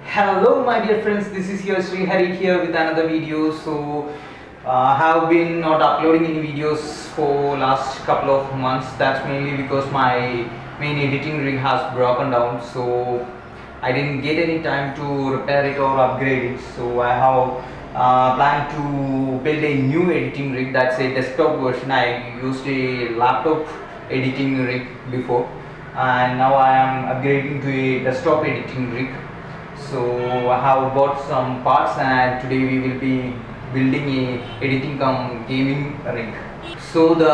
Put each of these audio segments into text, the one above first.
Hello my dear friends, this is your Sri Hari here with another video. I have been not uploading any videos for last couple of months. That's mainly because my main editing rig has broken down, so I didn't get any time to repair it or upgrade it. So I have planned to build a new editing rig. That's a desktop version. I used a laptop editing rig before, and now I am upgrading to a desktop editing rig. So I have bought some parts, and today we will be building a editing cum gaming rig. So the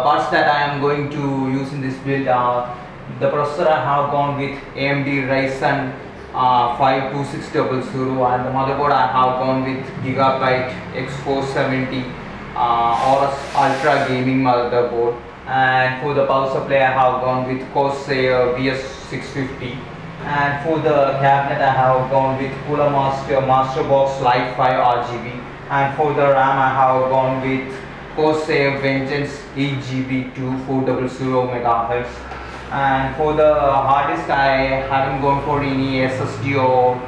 parts that I am going to use in this build are the processor. I have gone with AMD Ryzen 52600, and the motherboard I have gone with Gigabyte X470 or Ultra gaming motherboard, and for the power supply I have gone with Corsair VS650. And for the cabinet I have gone with Cooler Master Box Lite 5 RGB, and for the RAM I have gone with Corsair Vengeance 8GB to 400 MHz. And for the hard disk I haven't gone for any SSD or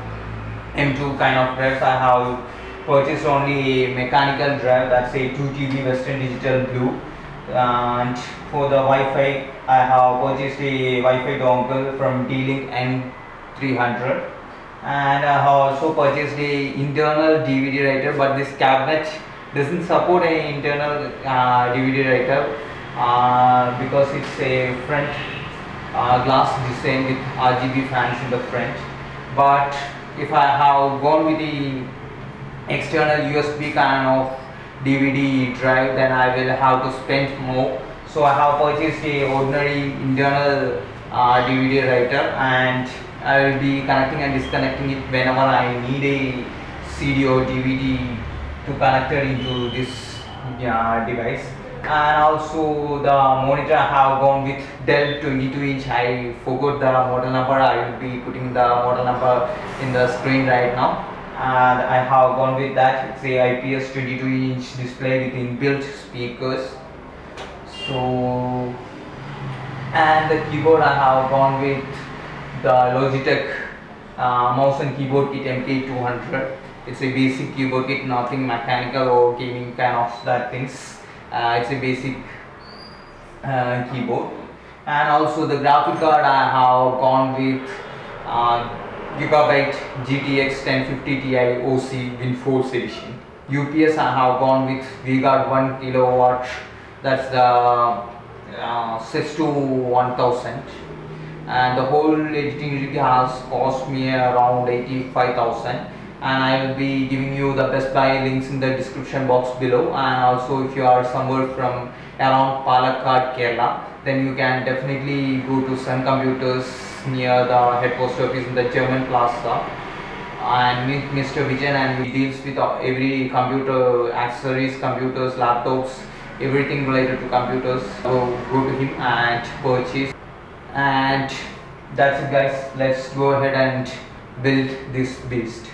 M2 kind of drives. I have purchased only a mechanical drive, that's a 2 TB Western Digital Blue. And for the Wi-Fi I have purchased a Wi-Fi dongle from D-Link N300, and I have also purchased a internal DVD writer, but this cabinet doesn't support an internal DVD writer because it's a front glass design with RGB fans in the front. But if I have gone with the external USB kind of DVD drive, then I will have to spend more. So I have purchased a ordinary internal DVD writer, and I will be connecting and disconnecting it whenever I need a CD or DVD to connect it into this device. And also the monitor I have gone with Dell 22-inch. I forgot the model number. I will be putting the model number in the screen right now. And I have gone with that. It's a IPS 22-inch display with inbuilt speakers. So, and the keyboard I have gone with the Logitech mouse and keyboard kit MK200. It's a basic keyboard kit, nothing mechanical or gaming kind of that things. It's a basic keyboard. And also the graphic card I have gone with Gigabyte GTX 1050 Ti OC WinForce edition. UPS I have gone with VGuard 1 kilowatt. That's the SIS2 1000, and the whole editing rig has cost me around 85,000. And I will be giving you the Best Buy links in the description box below. And also if you are somewhere from around Palakkad, Kerala, then you can definitely go to Sun Computers near the head post office in the German Plaza and meet Mr. Vijan, and he deals with every computer accessories, computers, laptops, everything related to computers. So go to him and purchase. And that's it guys, let's go ahead and build this beast.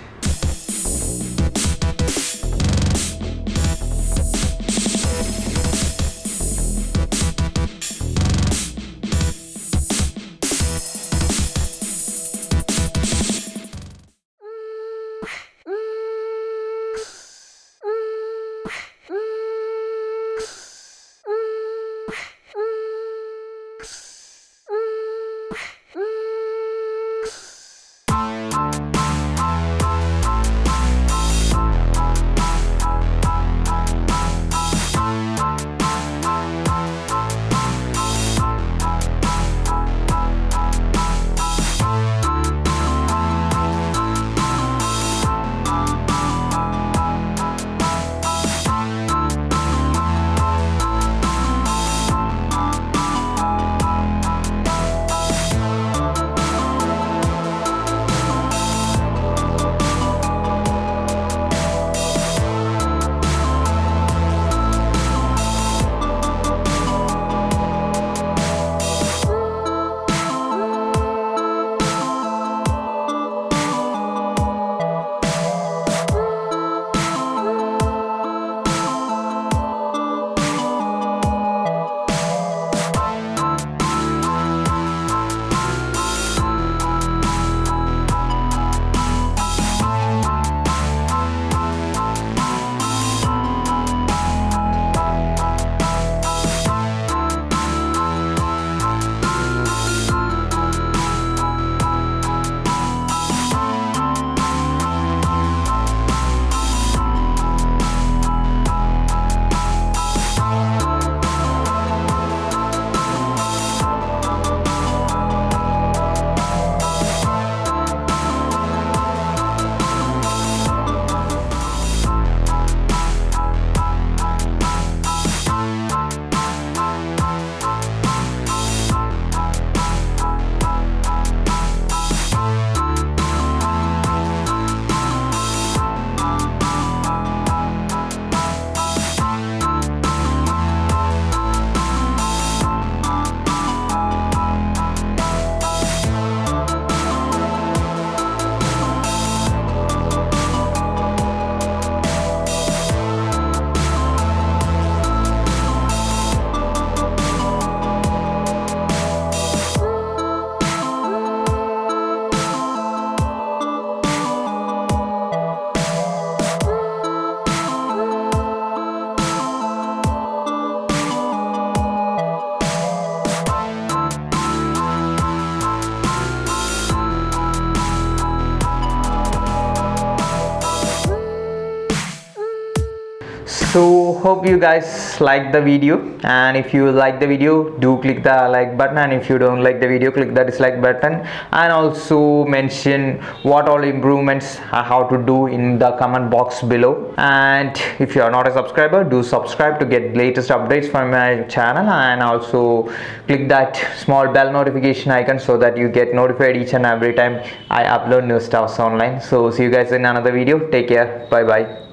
So hope you guys like the video, and if you like the video, do click the like button, and if you don't like the video, click the dislike button, and also mention what all improvements how to do in the comment box below. And if you are not a subscriber, do subscribe to get latest updates from my channel, and also click that small bell notification icon so that you get notified each and every time I upload new stuffs online. So see you guys in another video. Take care. Bye bye.